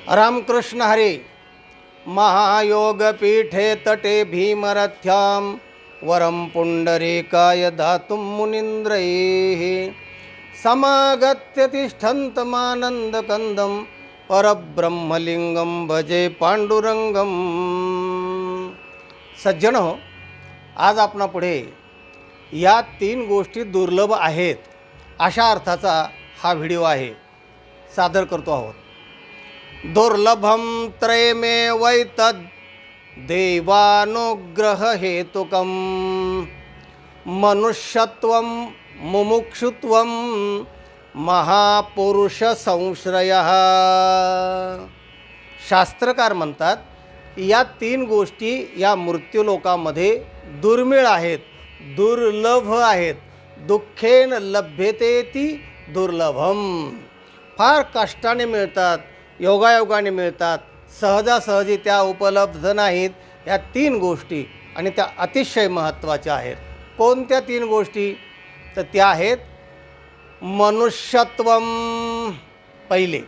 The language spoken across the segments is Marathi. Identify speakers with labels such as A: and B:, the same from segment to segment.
A: रामकृष्ण हरे. महायोगपीठे तटे भीमरथ्यां वरं पुंडरीकाय दातुं मुनीन्द्रैः समागत्य तिष्ठन्तमानन्दकन्दं परब्रह्मलिंगं भजे पांडुरंगम. सज्जन हो, आज आपणापुढे या 3 गोष्टी दुर्लभ आहेत अशा अर्थाचा हा व्हिडिओ आहे, सादर करतो आहोत. दुर्लभम त्रयमेवैतद् देवानुग्रह हेतुकम मनुष्यत्वं मुमुक्षुत्वं महापुरुष संश्रयः. शास्त्रकार म्हणतात या 3 गोष्टी या मृत्यूलोकामध्ये दुर्मिळ आहेत, दुर्लभ आहेत. दुःखेन लभ्यतेति दुर्लभम. फार कष्टाने मिळतात, योगायोगाने मिळतात, सहजासहजी त्या उपलब्ध नाहीत. या 3 गोष्टी आणि त्या अतिशय महत्त्वाच्या आहेत. कोणत्या 3 गोष्टी? तर त्या आहेत मनुष्यत्वम. पहिले,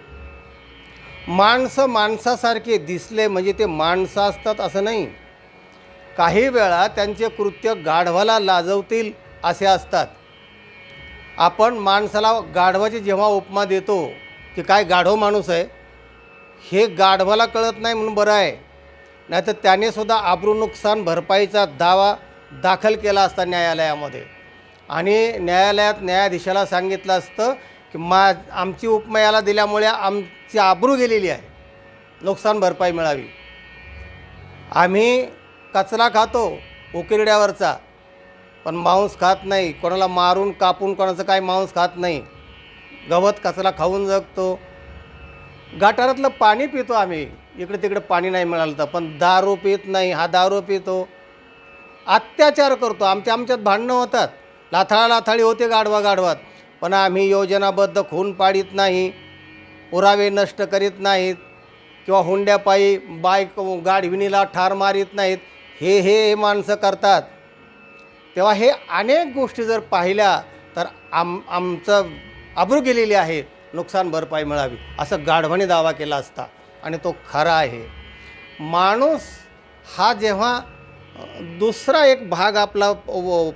A: माणसं माणसासारखे दिसले म्हणजे ते माणसं असतात असं नाही. काही वेळा त्यांचे कृत्य गाढवाला लाजवतील असे असतात. आपण माणसाला गाढवाची जेव्हा उपमा देतो की काय गाढव माणूस आहे, हे गाढवाला कळत नाही म्हणून बरं आहे, नाहीतर त्यानेसुद्धा आबरू नुकसान भरपाईचा दावा दाखल केला असता न्यायालयामध्ये आणि न्यायालयात न्यायाधीशाला सांगितलं असतं की आमची उपमा याला दिल्यामुळे आमची आबरू गेलेली आहे, नुकसान भरपाई मिळावी. आम्ही कचरा खातो उकिरड्यावरचा, पण मांस खात नाही. कोणाला मारून कापून कोणाचं काय मांस खात नाही. गवत कचरा खाऊन जगतो. गटारातलं पाणी पितो आम्ही, इकडे तिकडे पाणी नाही मिळालं तर, पण दारू पित नाही. हा दारू पितो. अत्याचार करतो. आमच्यात भांडणं होतात, लाथाळी होते गाढवात, पण आम्ही योजनाबद्ध खून पाडीत नाही, पुरावे नष्ट करीत नाहीत किंवा हुंड्यापायी गाढविणीला ठार मारीत नाहीत. हे माणसं करतात. तेव्हा हे अनेक गोष्टी जर पाहिल्या तर आमचं आबरू गेलेली आहे, नुकसान भरपाई मिळावी असं गाढवाने दावा केला असता आणि तो खरा आहे. माणूस हा जेव्हा दुसरा एक भाग आपला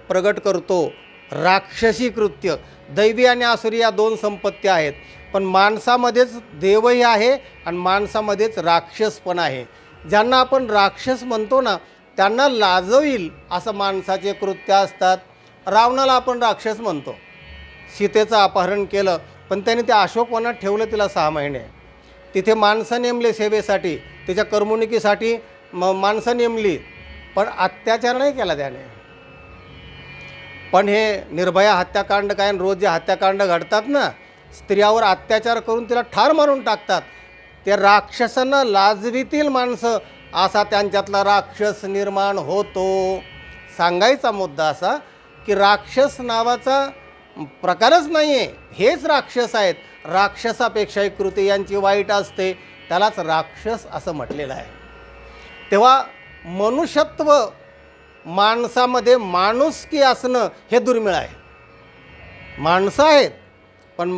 A: प्रगट करतो, राक्षसी कृत्य. दैवी आणि आसुरी या 2 संपत्ती आहेत, पण माणसामध्येच देवही आहे आणि माणसामध्येच राक्षस पण आहे. ज्यांना आपण राक्षस म्हणतो ना, त्यांना लाजवील असं माणसाचे कृत्य असतात. रावणाला आपण राक्षस म्हणतो. सीतेचं अपहरण केलं, पण त्याने त्या अशोकवनात ठेवलं तिला 6 महिने. तिथे माणसं नेमले सेवेसाठी, तिच्या करमणुकीसाठी माणसं नेमली, पण अत्याचार नाही केला त्याने. पण हे निर्भया हत्याकांड काय, रोज जे हत्याकांड घडतात ना, स्त्रियावर अत्याचार करून तिला ठार मारून टाकतात. ते राक्षसांना लाजवीतील माणसं असा त्यांच्यातला राक्षस निर्माण होतो. सांगायचा मुद्दा असा की राक्षस नावाचा प्रकारच नाही आहे, हेच राक्षस आहेत. राक्षसापेक्षाही कृती यांची वाईट असते, त्यालाच राक्षस असं म्हटलेलं आहे. तेव्हा मनुष्यत्व, माणसामध्ये माणुसकी असणं हे दुर्मिळ आहे. माणसं आहेत, पण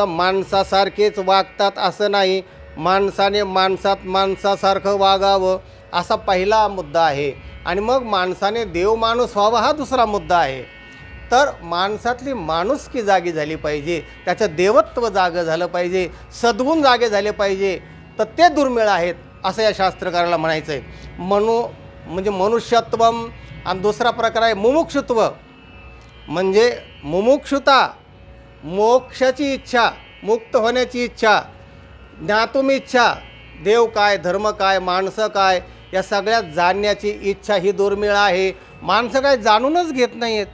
A: माणसासारखेच वागतात असं नाही. माणसाने माणसासारखं वागावं असा पहिला मुद्दा आहे. आणि मग माणसाने देव माणूस व्हावा हा दुसरा मुद्दा आहे. तर माणसातली माणुसकी जागी झाली पाहिजे, त्याचं देवत्व जागं झालं पाहिजे, सद्गुण जागे झाले पाहिजे. तर ते दुर्मिळ आहेत असं या शास्त्रकाराला म्हणायचं आहे. म्हणजे मनुष्यत्वम. आणि दुसरा प्रकार आहे मुमुक्षुत्व. म्हणजे मुमुक्षुता, मोक्षाची इच्छा, मुक्त होण्याची इच्छा, ज्ञातुम इच्छा. देव काय, धर्म काय, माणसं काय या सगळ्यात जाणण्याची इच्छा ही दुर्मिळ आहे. माणसं काय जाणूनच घेत नाही आहेत,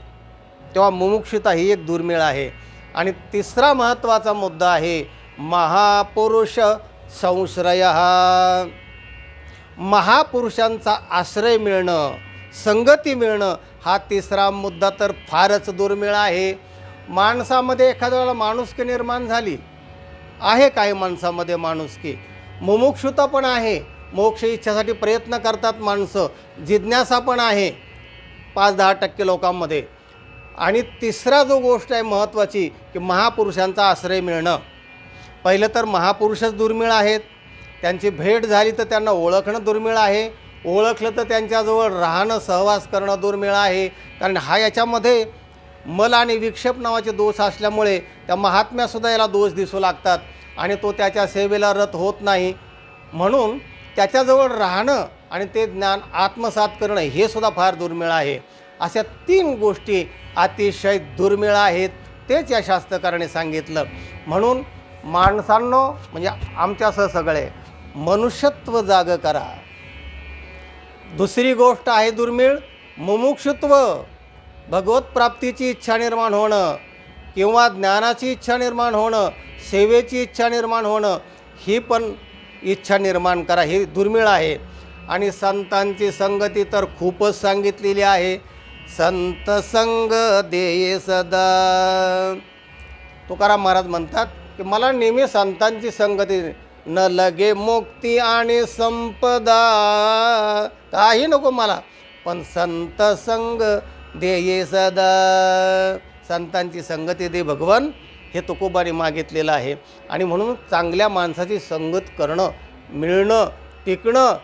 A: तेव्हा मुमुक्षुता ही एक दुर्मिळ आहे. आणि तिसरा महत्त्वाचा मुद्दा आहे महापुरुष संश्रय. महापुरुषांचा आश्रय मिळणं, संगती मिळणं हा तिसरा मुद्दा तर फारच दुर्मिळ आहे. माणसामध्ये एखाद्या वेळेला माणुसकी निर्माण झाली आहे, काही माणसामध्ये माणुसकी, मुमुक्षुता पण आहे, मोक्ष इच्छासाठी प्रयत्न करतात माणसं, जिज्ञासा पण आहे 5-10% लोकांमध्ये. आणि तिसरा जो गोष्ट आहे महत्त्वाची की महापुरुषांचा आश्रय मिळणं. पहिलं तर महापुरुषच दुर्मिळ आहेत, त्यांची भेट झाली तर त्यांना ओळखणं दुर्मिळ आहे, ओळखलं तर त्यांच्याजवळ राहणं, सहवास करणं दुर्मिळ आहे. कारण हा याच्यामध्ये मल आणि विक्षेप नावाचे दोष असल्यामुळे त्या महात्म्यासुद्धा याला दोष दिसू लागतात आणि तो त्याच्या सेवेला रत होत नाही. म्हणून त्याच्याजवळ राहणं आणि ते ज्ञान आत्मसात करणं हे सुद्धा फार दुर्मिळ आहे. अशा 3 गोष्टी अतिशय दुर्मिळ आहेत, तेच या शास्त्रकाराने सांगितलं. म्हणून माणसांनो, म्हणजे आमच्यासह सगळे, मनुष्यत्व जाग करा. दुसरी गोष्ट आहे दुर्मिळ, मुमुक्षुत्व, भगवत प्राप्तीची इच्छा निर्माण होणं किंवा ज्ञानाची इच्छा निर्माण होणं, सेवेची इच्छा निर्माण होणं, ही पण इच्छा निर्माण करा, ही दुर्मिळ आहे. आणि संतांची संगती तर खूपच सांगितलेली आहे. संत संग देये सदा. तुकाराम महाराज म्हणतात की मला नेहमी संतांची संगती, न लगे मुक्ती आणि संपदा, काही नको मला, पण संत संग देये सदा. संतांची संगती दे भगवन, हे तुकोबाने मागितलेलं आहे. आणि म्हणून चांगल्या माणसाची संगत करणं, मिळणं, टिकणं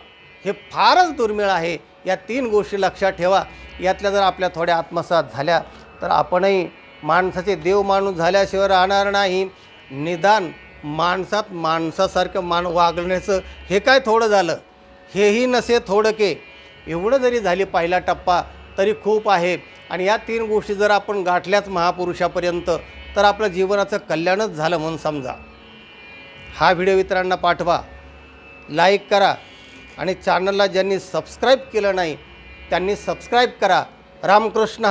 A: हे फारच दुर्मिळ आहे. या 3 गोष्टी लक्षात ठेवा. यातल्या जर आपल्या थोड्या आत्मसात झाल्या तर आपणही माणसाचे देव माणूस झाल्याशिवाय राहणार नाही. निदान माणसात माणसासारखं वागण्याचं हे काय थोडं झालं, हेही नसे थोडके, एवढं जरी झाली पहिला टप्पा तरी खूप आहे. आणि या 3 गोष्टी जर आपण गाठल्याच महापुरुषापर्यंत तर आपलं जीवनाचं कल्याणच झालं म्हणून समजा. हा व्हिडिओ इतरांना पाठवा, लाईक करा आणि चॅनलला ज्यांनी सबस्क्राईब केलं नाही त्यांनी सबस्क्राईब करा. रामकृष्ण.